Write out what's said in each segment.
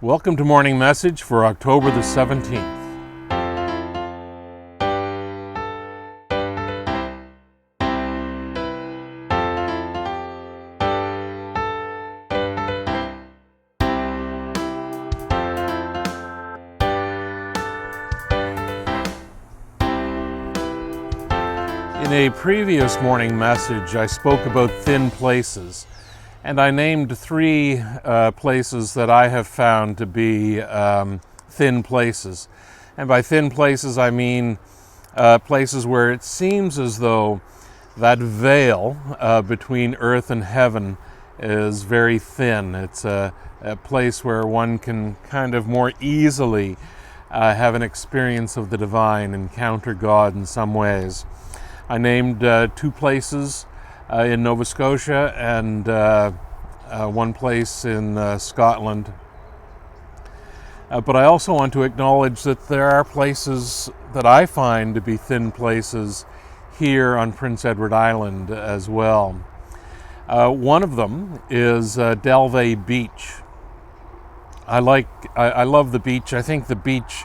Welcome to Morning Message for October the 17th. In a previous morning message, I spoke about thin places, and I named three places that I have found to be thin places. And by thin places, I mean places where it seems as though that veil between earth and heaven is very thin. It's a place where one can kind of more easily have an experience of the divine, encounter God in some ways. I named two places in Nova Scotia and one place in Scotland. But I also want to acknowledge that there are places that I find to be thin places here on Prince Edward Island as well. One of them is Delve Beach. I love the beach. I think the beach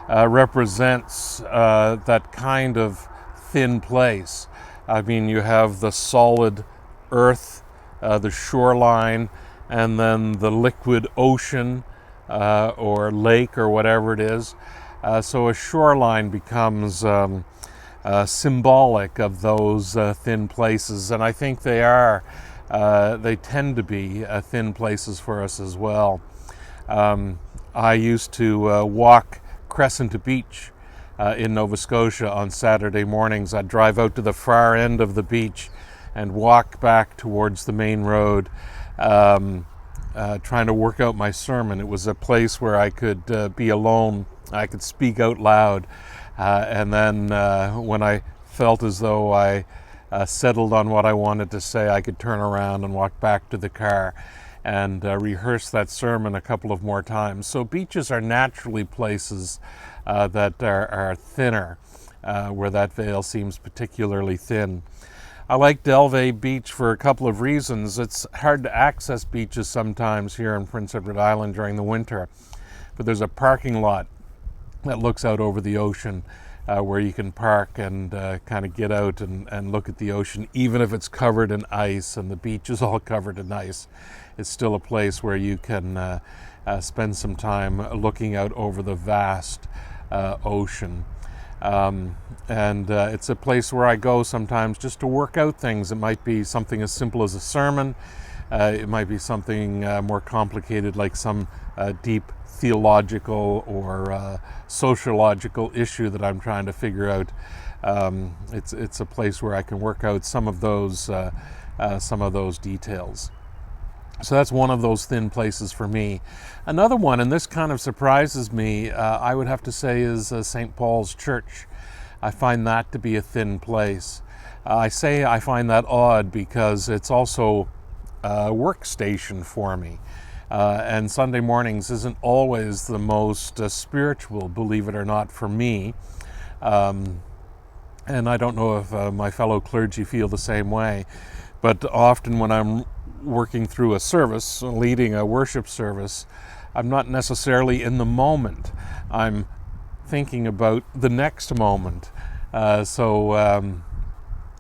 represents that kind of thin place. I mean, you have the solid earth, the shoreline, and then the liquid ocean or lake or whatever it is. So a shoreline becomes symbolic of those thin places, and I think they tend to be thin places for us as well. I used to walk Crescent Beach in Nova Scotia on Saturday mornings. I'd drive out to the far end of the beach and walk back towards the main road, trying to work out my sermon. It was a place where I could be alone. I could speak out loud. And then when I felt as though I settled on what I wanted to say, I could turn around and walk back to the car and rehearse that sermon a couple of more times. So beaches are naturally places that are thinner, where that veil seems particularly thin. I like Delve Beach for a couple of reasons. It's hard to access beaches sometimes here in Prince Edward Island during the winter, but there's a parking lot that looks out over the ocean where you can park and kind of get out and look at the ocean. Even if it's covered in ice and the beach is all covered in ice, it's still a place where you can spend some time looking out over the vast ocean. And it's a place where I go sometimes just to work out things. It might be something as simple as a sermon. It might be something more complicated, like some deep theological or sociological issue that I'm trying to figure out. It's a place where I can work out some of those details. So that's one of those thin places for me. Another one, and this kind of surprises me, I would have to say is St. Paul's Church. I find that to be a thin place. I say I find that odd because it's also a workstation for me. And Sunday mornings isn't always the most spiritual, believe it or not, for me. And I don't know if my fellow clergy feel the same way, but often when I'm working through a service, leading a worship service, I'm not necessarily in the moment. I'm thinking about the next moment. During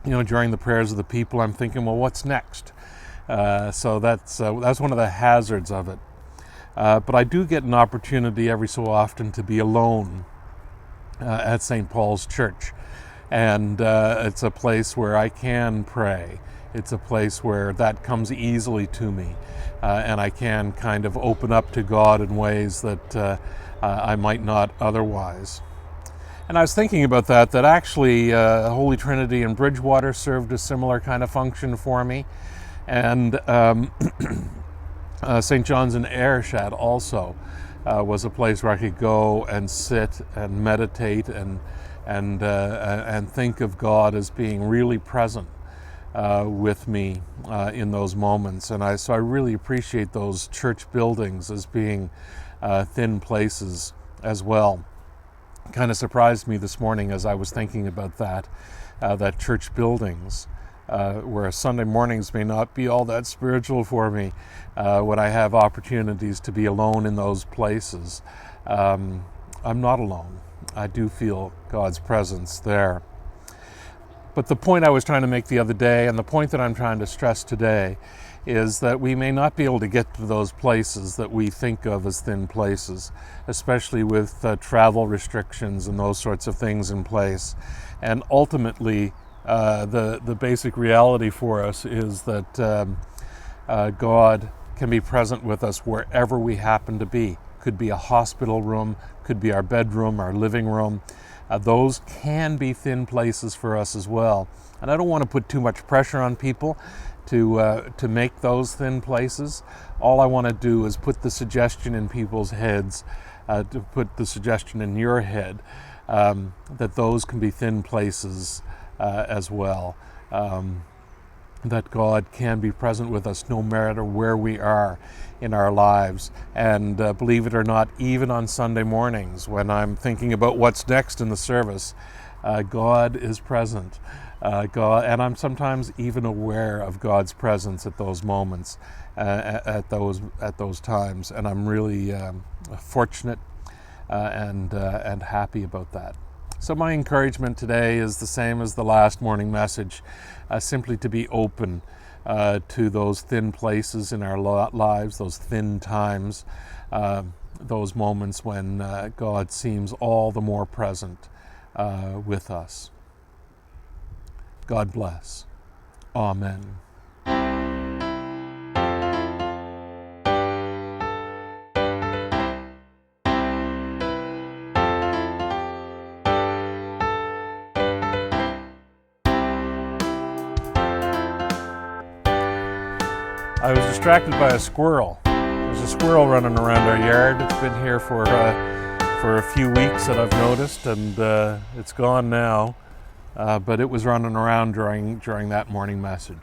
the prayers of the people, I'm thinking, well, what's next? So that's one of the hazards of it. But I do get an opportunity every so often to be alone at St. Paul's Church. And it's a place where I can pray. It's a place where that comes easily to me. And I can kind of open up to God in ways that I might not otherwise. And I was thinking about that actually Holy Trinity in Bridgewater served a similar kind of function for me. And St. John's in Ayrshire also was a place where I could go and sit and meditate and think of God as being really present with me in those moments. And so I really appreciate those church buildings as being thin places as well. Kind of surprised me this morning as I was thinking about that church buildings where Sunday mornings may not be all that spiritual for me, when I have opportunities to be alone in those places, I'm not alone. I do feel God's presence there. But the point I was trying to make the other day, and the point that I'm trying to stress today, is that we may not be able to get to those places that we think of as thin places, especially with travel restrictions and those sorts of things in place. And ultimately, the basic reality for us is that God can be present with us wherever we happen to be. Could be a hospital room, could be our bedroom, our living room. Those can be thin places for us as well. And I don't want to put too much pressure on people to make those thin places. All I want to do is put the suggestion in people's heads, to put the suggestion in your head, that those can be thin places as well. That God can be present with us no matter where we are in our lives. And believe it or not, even on Sunday mornings when I'm thinking about what's next in the service, God is present. And I'm sometimes even aware of God's presence at those moments, at those times. And I'm really fortunate and happy about that. So my encouragement today is the same as the last morning message, simply to be open to those thin places in our lives, those thin times, those moments when God seems all the more present with us. God bless. Amen. I was distracted by a squirrel. There's a squirrel running around our yard. It's been here for a few weeks that I've noticed, and it's gone now. But it was running around during that morning message.